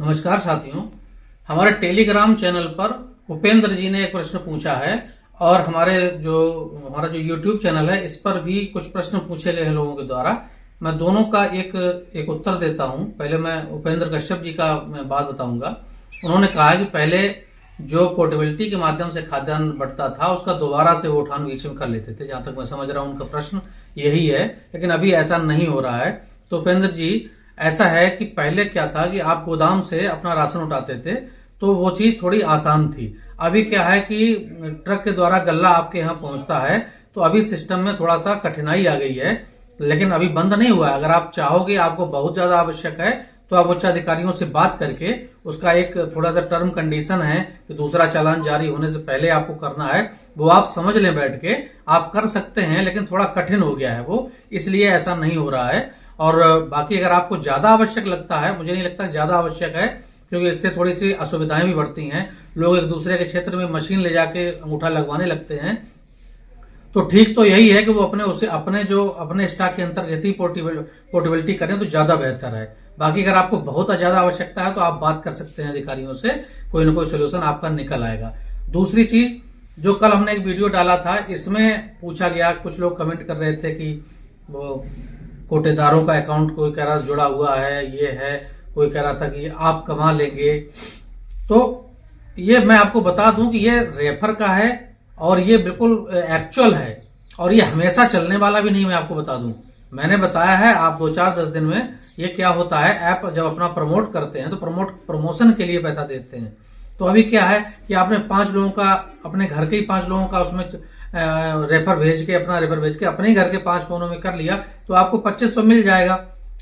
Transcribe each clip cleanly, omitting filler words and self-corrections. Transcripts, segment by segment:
नमस्कार साथियों, हमारे टेलीग्राम चैनल पर उपेंद्र जी ने एक प्रश्न पूछा है और हमारा जो यूट्यूब चैनल है इस पर भी कुछ प्रश्न पूछे गए हैं लोगों के द्वारा। मैं दोनों का एक उत्तर देता हूं। पहले मैं उपेंद्र कश्यप जी का मैं बात बताऊंगा। उन्होंने कहा कि पहले जो पोर्टेबिलिटी के माध्यम से खाद्यान्न बंटता था उसका दोबारा से वो उठान बीच में कर लेते थे। जहां तक मैं समझ रहा हूं उनका प्रश्न यही है, लेकिन अभी ऐसा नहीं हो रहा है। तो उपेंद्र जी, ऐसा है कि पहले क्या था कि आप गोदाम से अपना राशन उठाते थे तो वो चीज थोड़ी आसान थी। अभी क्या है कि ट्रक के द्वारा गल्ला आपके यहाँ पहुंचता है, तो अभी सिस्टम में थोड़ा सा कठिनाई आ गई है, लेकिन अभी बंद नहीं हुआ है। अगर आप चाहोगे, आपको बहुत ज्यादा आवश्यक है, तो आप उच्च अधिकारियों से बात करके उसका एक थोड़ा सा टर्म कंडीशन है कि दूसरा चालान जारी होने से पहले आपको करना है, वो आप समझ लें बैठ के, आप कर सकते हैं। लेकिन थोड़ा कठिन हो गया है वो, इसलिए ऐसा नहीं हो रहा है। और बाकी अगर आपको ज्यादा आवश्यक लगता है, मुझे नहीं लगता ज्यादा आवश्यक है, क्योंकि इससे थोड़ी सी असुविधाएं भी बढ़ती हैं। लोग एक दूसरे के क्षेत्र में मशीन ले जाके अंगूठा लगवाने लगते हैं। तो ठीक तो यही है कि वो अपने स्टॉक के अंतर्गत ही पोर्टेबिलिटी करें तो ज्यादा बेहतर है। बाकी अगर आपको बहुत ज्यादा आवश्यकता है तो आप बात कर सकते हैं अधिकारियों से, कोई ना कोई सोल्यूशन आपका निकल आएगा। दूसरी चीज, जो कल हमने एक वीडियो डाला था, इसमें पूछा गया, कुछ लोग कमेंट कर रहे थे कि वो कोटेदारों का अकाउंट कोई कह रहा जुड़ा हुआ है, ये है, कोई कह रहा था कि आप कमा लेंगे। तो ये मैं आपको बता दूं कि ये रेफर का है और ये बिल्कुल एक्चुअल है, और ये हमेशा चलने वाला भी नहीं। मैं आपको बता दूं, मैंने बताया है, आप 2-4-10 दिन में ये क्या होता है, ऐप जब अपना प्रमोट करते हैं तो प्रमोशन के लिए पैसा देते हैं। तो अभी क्या है कि आपने 5 लोगों का, अपने घर के ही 5 लोगों का उसमें रेफर भेज के अपने ही घर के 5 फोनों में कर लिया तो आपको 2500 मिल जाएगा।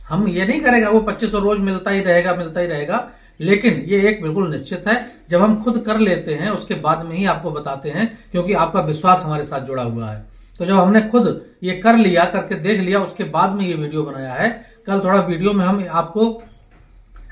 हम ये नहीं करेगा वो 2500 रोज मिलता ही रहेगा, लेकिन ये एक बिल्कुल निश्चित है। जब हम खुद कर लेते हैं उसके बाद में ही आपको बताते हैं, क्योंकि आपका विश्वास हमारे साथ जुड़ा हुआ है। तो जब हमने खुद ये कर लिया, करके देख लिया, उसके बाद में ये वीडियो बनाया है। कल थोड़ा वीडियो में हम आपको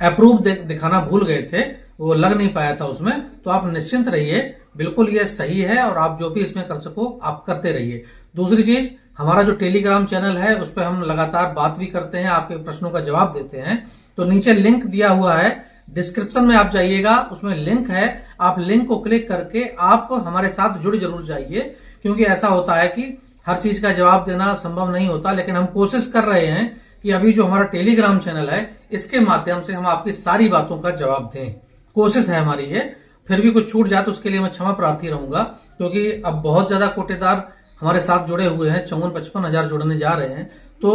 अप्रूव दिखाना भूल गए थे, वो लग नहीं पाया था उसमें। तो आप निश्चिंत रहिए, बिल्कुल ये सही है, और आप जो भी इसमें कर सको आप करते रहिए। दूसरी चीज, हमारा जो टेलीग्राम चैनल है उस पर हम लगातार बात भी करते हैं, आपके प्रश्नों का जवाब देते हैं। तो नीचे लिंक दिया हुआ है, डिस्क्रिप्शन में आप जाइएगा, उसमें लिंक है, आप लिंक को क्लिक करके आप हमारे साथ जुड़ जरूर जाइए। क्योंकि ऐसा होता है कि हर चीज का जवाब देना संभव नहीं होता, लेकिन हम कोशिश कर रहे हैं कि अभी जो हमारा टेलीग्राम चैनल है इसके माध्यम से हम आपकी सारी बातों का जवाब दें। कोशिश है हमारी ये। फिर भी कुछ छूट जाए तो उसके लिए मैं क्षमा प्रार्थी रहूंगा, क्योंकि अब बहुत ज्यादा कोटेदार हमारे साथ जुड़े हुए हैं, 54-55 हजार जुड़ने जा रहे हैं। तो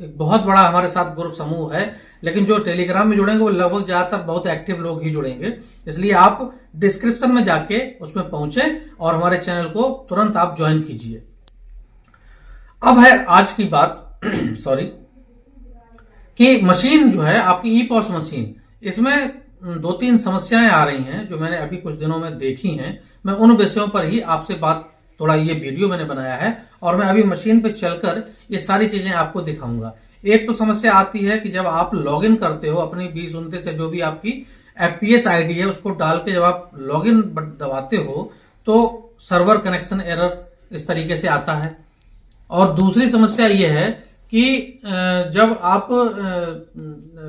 एक बहुत बड़ा हमारे साथ ग्रुप समूह है, लेकिन जो टेलीग्राम में जुड़ेंगे वो लगभग ज्यादातर बहुत एक्टिव लोग ही जुड़ेंगे। इसलिए आप डिस्क्रिप्शन में जाके उसमें पहुंचे और हमारे चैनल को तुरंत आप ज्वाइन कीजिए। अब है आज की बात सॉरी, कि मशीन जो है आपकी ई पॉस मशीन, इसमें 2-3 समस्याएं आ रही हैं जो मैंने अभी कुछ दिनों में देखी हैं। मैं उन विषयों पर ही आपसे बात, थोड़ा ये वीडियो मैंने बनाया है और मैं अभी मशीन पे चलकर ये सारी चीजें आपको दिखाऊंगा। एक तो समस्या आती है कि जब आप लॉगिन करते हो अपनी 2029 से जो भी आपकी एफपीएस आईडी है उसको डाल के जब आप लॉगिन दबाते हो तो सर्वर कनेक्शन एरर इस तरीके से आता है। और दूसरी समस्या ये है कि जब आप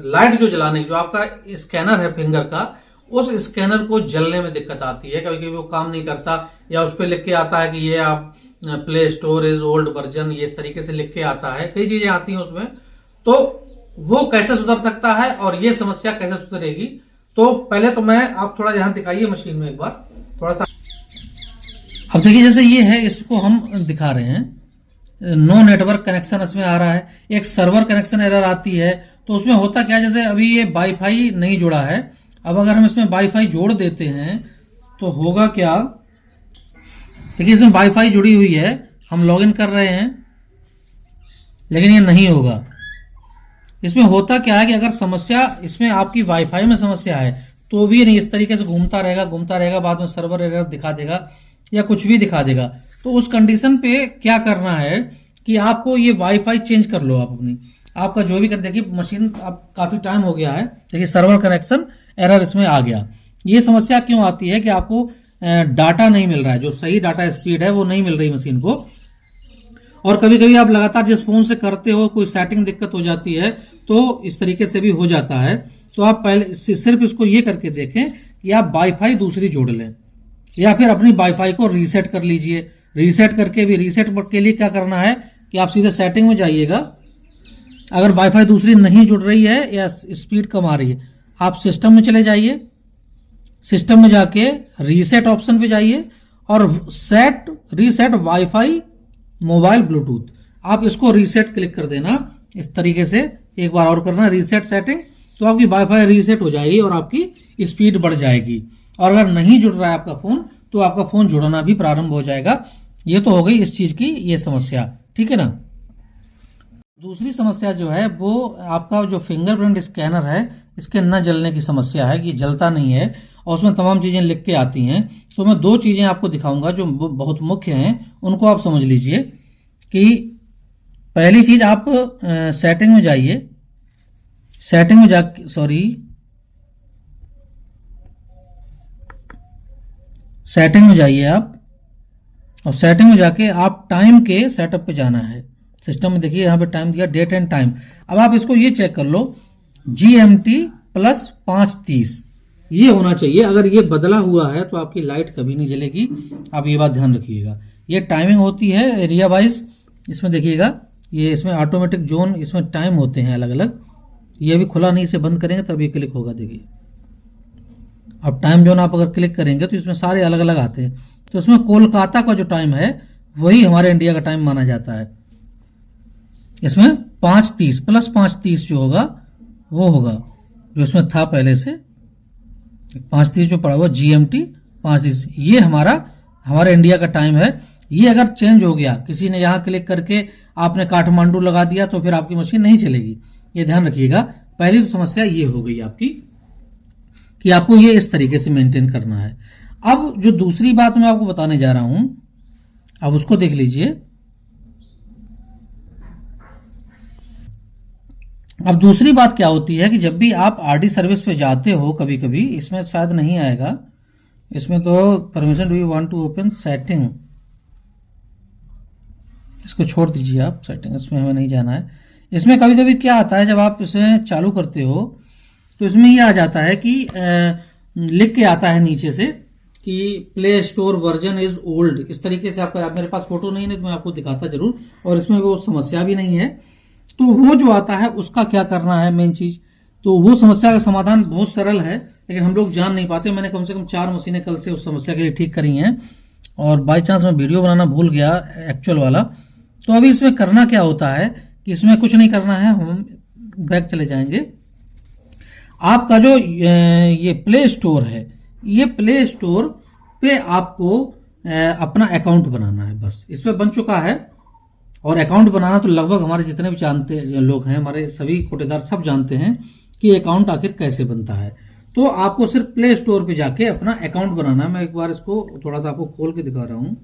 लाइट जो जलाने, जो आपका स्कैनर है फिंगर का, उस स्कैनर को जलने में दिक्कत आती है। कभी कभी वो काम नहीं करता, या उस पर लिख के आता है कि ये आप play store is old version, ये इस तरीके से लिख के आता है, कई चीजें आती हैं उसमें। तो वो कैसे सुधर सकता है और ये समस्या कैसे सुधरेगी, तो पहले तो मैं, आप थोड़ा यहां दिखाइए मशीन में एक बार थोड़ा सा। अब देखिए, जैसे ये है, इसको हम दिखा रहे हैं, नो नेटवर्क कनेक्शन इसमें आ रहा है। एक सर्वर कनेक्शन एरर आती है। तो उसमें होता क्या, जैसे अभी ये वाईफाई नहीं जुड़ा है, अब अगर हम इसमें वाईफाई जोड़ देते हैं तो होगा क्या, देखिए इसमें वाईफाई जुड़ी हुई है, हम लॉगिन कर रहे हैं, लेकिन ये नहीं होगा। इसमें होता क्या है कि अगर समस्या इसमें आपकी वाईफाई में समस्या है तो भी नहीं, इस तरीके से घूमता रहेगा, बाद में सर्वर एरर दिखा देगा या कुछ भी दिखा देगा। तो उस कंडीशन पे क्या करना है कि आपको ये वाईफाई चेंज कर लो आप अपनी, आपका जो भी कर, देखिए मशीन अब काफी टाइम हो गया है, देखिए सर्वर कनेक्शन एरर इसमें आ गया। ये समस्या क्यों आती है कि आपको डाटा नहीं मिल रहा है, जो सही डाटा स्पीड है वो नहीं मिल रही मशीन को। और कभी कभी आप लगातार जिस फोन से करते हो कोई सेटिंग दिक्कत हो जाती है, तो इस तरीके से भी हो जाता है। तो आप पहले सिर्फ इसको ये करके देखें कि आप वाईफाई दूसरी जोड़ लें, या फिर अपनी वाईफाई को रीसेट कर लीजिए। रीसेट करके भी, रीसेट के लिए क्या करना है कि आप सीधे सेटिंग में जाइएगा। अगर वाईफाई दूसरी नहीं जुड़ रही है या स्पीड कम आ रही है, आप सिस्टम में चले जाइए, सिस्टम में जाके रीसेट ऑप्शन पे जाइए और रीसेट वाईफाई मोबाइल ब्लूटूथ, आप इसको रीसेट क्लिक कर देना। इस तरीके से एक बार और करना रीसेट सेटिंग, तो आपकी वाईफाई रीसेट हो जाएगी और आपकी स्पीड बढ़ जाएगी। और अगर नहीं जुड़ रहा है आपका फोन, तो आपका फोन जुड़ना भी प्रारंभ हो जाएगा। ये तो हो गई इस चीज की ये समस्या, ठीक है ना। दूसरी समस्या जो है वो आपका जो फिंगरप्रिंट स्कैनर है, इसके न जलने की समस्या है कि जलता नहीं है और उसमें तमाम चीजें लिख के आती हैं। तो मैं दो चीजें आपको दिखाऊंगा जो बहुत मुख्य हैं, उनको आप समझ लीजिए। कि पहली चीज, आप सेटिंग में जाइए, सेटिंग में जाके सेटिंग में जाइए आप, और सेटिंग में जाके आप टाइम के सेटअप पे जाना है। सिस्टम में देखिए यहाँ पे टाइम दिया, डेट एंड टाइम। अब आप इसको ये चेक कर लो, GMT + 5:30 ये होना चाहिए। अगर ये बदला हुआ है तो आपकी लाइट कभी नहीं जलेगी। आप ये बात ध्यान रखिएगा। ये टाइमिंग होती है एरिया वाइज, इसमें देखिएगा, ये इसमें ऑटोमेटिक जोन, इसमें टाइम होते हैं अलग अलग। ये भी खुला नहीं, इसे बंद करेंगे तब ये क्लिक होगा। देखिए अब टाइम जोन आप अगर क्लिक करेंगे तो इसमें सारे अलग अलग आते हैं। तो इसमें कोलकाता का जो टाइम है वही हमारे इंडिया का टाइम माना जाता है। इसमें 5:30 + 5:30 जो होगा वो होगा जो इसमें था पहले से 5:30 जो पड़ा हुआ GMT 5:30, ये हमारे इंडिया का टाइम है। ये अगर चेंज हो गया, किसी ने यहां क्लिक करके आपने काठमांडू लगा दिया, तो फिर आपकी मशीन नहीं चलेगी। ये ध्यान रखिएगा। पहली तो समस्या ये हो गई आपकी कि आपको ये इस तरीके से मेंटेन करना है। अब जो दूसरी बात मैं आपको बताने जा रहा हूं, अब उसको देख लीजिए। अब दूसरी बात क्या होती है कि जब भी आप RD सर्विस पे जाते हो, कभी कभी इसमें शायद नहीं आएगा, इसमें तो permission, do you want to open setting, इसको छोड़ दीजिए आप, सेटिंग इसमें हमें नहीं जाना है। इसमें कभी कभी क्या आता है, जब आप इसे चालू करते हो तो इसमें ये आ जाता है कि लिख के आता है नीचे से कि play store version is old. इस तरीके से आपका, मेरे पास फोटो नहीं है तो मैं आपको दिखाता जरूर, और इसमें वो समस्या भी नहीं है। तो वो जो आता है उसका क्या करना है, मेन चीज, तो वो समस्या का समाधान बहुत सरल है, लेकिन हम लोग जान नहीं पाते। मैंने कम से कम 4 मशीनें कल से उस समस्या के लिए ठीक करी हैं, और बाई चांस मैं वीडियो बनाना भूल गया एक्चुअल वाला। तो अभी इसमें करना क्या होता है कि इसमें कुछ नहीं करना है, हम बैक चले जाएंगे। आपका जो ये प्ले स्टोर है, ये प्ले स्टोर पे आपको अपना अकाउंट बनाना है, बस इस पे बन चुका है। और अकाउंट बनाना तो लगभग हमारे जितने भी जानते लोग हैं, हमारे सभी कोटेदार सब जानते हैं कि अकाउंट आखिर कैसे बनता है। तो आपको सिर्फ प्ले स्टोर पे जाके अपना अकाउंट बनाना है। मैं एक बार इसको थोड़ा सा आपको खोल के दिखा रहा हूं।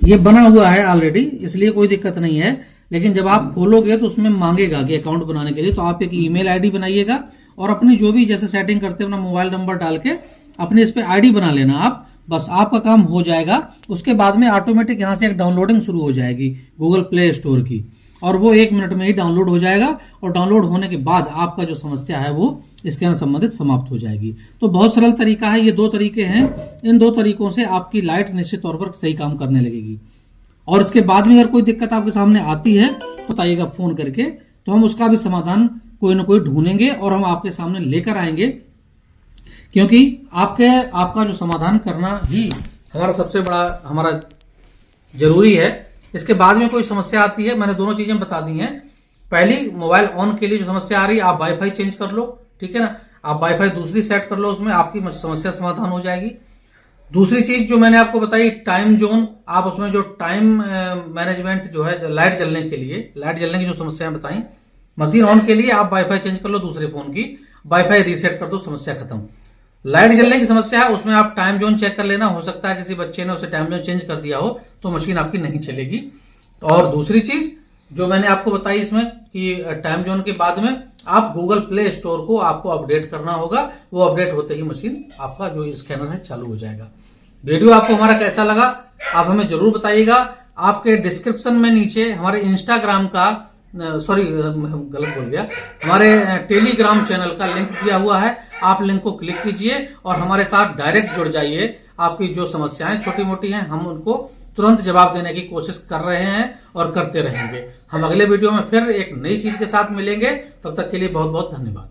ये बना हुआ है ऑलरेडी, इसलिए कोई दिक्कत नहीं है। लेकिन जब आप खोलोगे तो उसमें मांगेगा कि अकाउंट बनाने के लिए, तो आप एक ईमेल आईडी बनाइएगा और अपनी जो भी जैसे सेटिंग करते हैं अपना मोबाइल नंबर डाल के अपने इस पे आईडी बना लेना आप, बस आपका काम हो जाएगा। उसके बाद में ऑटोमेटिक यहां से एक डाउनलोडिंग शुरू हो जाएगी गूगल प्ले स्टोर की, और वो 1 मिनट में ही डाउनलोड हो जाएगा। और डाउनलोड होने के बाद आपका जो समस्या है वो स्कैनर संबंधित समाप्त हो जाएगी। तो बहुत सरल तरीका है, ये 2 तरीके हैं। इन 2 तरीकों से आपकी लाइट निश्चित तौर पर सही काम करने लगेगी। और इसके बाद में अगर कोई दिक्कत आपके सामने आती है तो बताइएगा फोन करके, तो हम उसका भी समाधान कोई ना कोई ढूंढेंगे और हम आपके सामने लेकर आएंगे। क्योंकि आपका जो समाधान करना ही हमारा सबसे बड़ा हमारा जरूरी है। इसके बाद में कोई समस्या आती है, मैंने दोनों चीजें बता दी हैं। पहली, मोबाइल ऑन के लिए जो समस्या आ रही है, आप वाईफाई चेंज कर लो, ठीक है ना, आप वाईफाई दूसरी सेट कर लो, उसमें आपकी समस्या समाधान हो जाएगी। दूसरी चीज जो मैंने आपको बताई, टाइम जोन, आप उसमें जो टाइम मैनेजमेंट जो है, लाइट जलने की जो समस्याएं बताई, मशीन ऑन के लिए आप वाईफाई चेंज कर लो दूसरे फोन की, वाईफाई रीसेट कर दो, समस्या खत्म। लाइट जलने की समस्या है, उसमें आप टाइम जोन चेक कर लेना, हो सकता है किसी बच्चे ने उसे टाइम जोन चेंज कर दिया हो तो मशीन आपकी नहीं चलेगी। और दूसरी चीज जो मैंने आपको बताई इसमें कि टाइम जोन के बाद में आप गूगल प्ले स्टोर को आपको अपडेट करना होगा, वो अपडेट होते ही मशीन आपका जो स्कैनर है चालू हो जाएगा। वीडियो आपको हमारा कैसा लगा आप हमें जरूर बताइएगा। आपके डिस्क्रिप्शन में नीचे हमारे इंस्टाग्राम का गलत बोल गया, हमारे टेलीग्राम चैनल का लिंक दिया हुआ है। आप लिंक को क्लिक कीजिए और हमारे साथ डायरेक्ट जुड़ जाइए। आपकी जो समस्याएं छोटी मोटी हैं हम उनको तुरंत जवाब देने की कोशिश कर रहे हैं और करते रहेंगे। हम अगले वीडियो में फिर एक नई चीज के साथ मिलेंगे। तब तक के लिए बहुत बहुत धन्यवाद।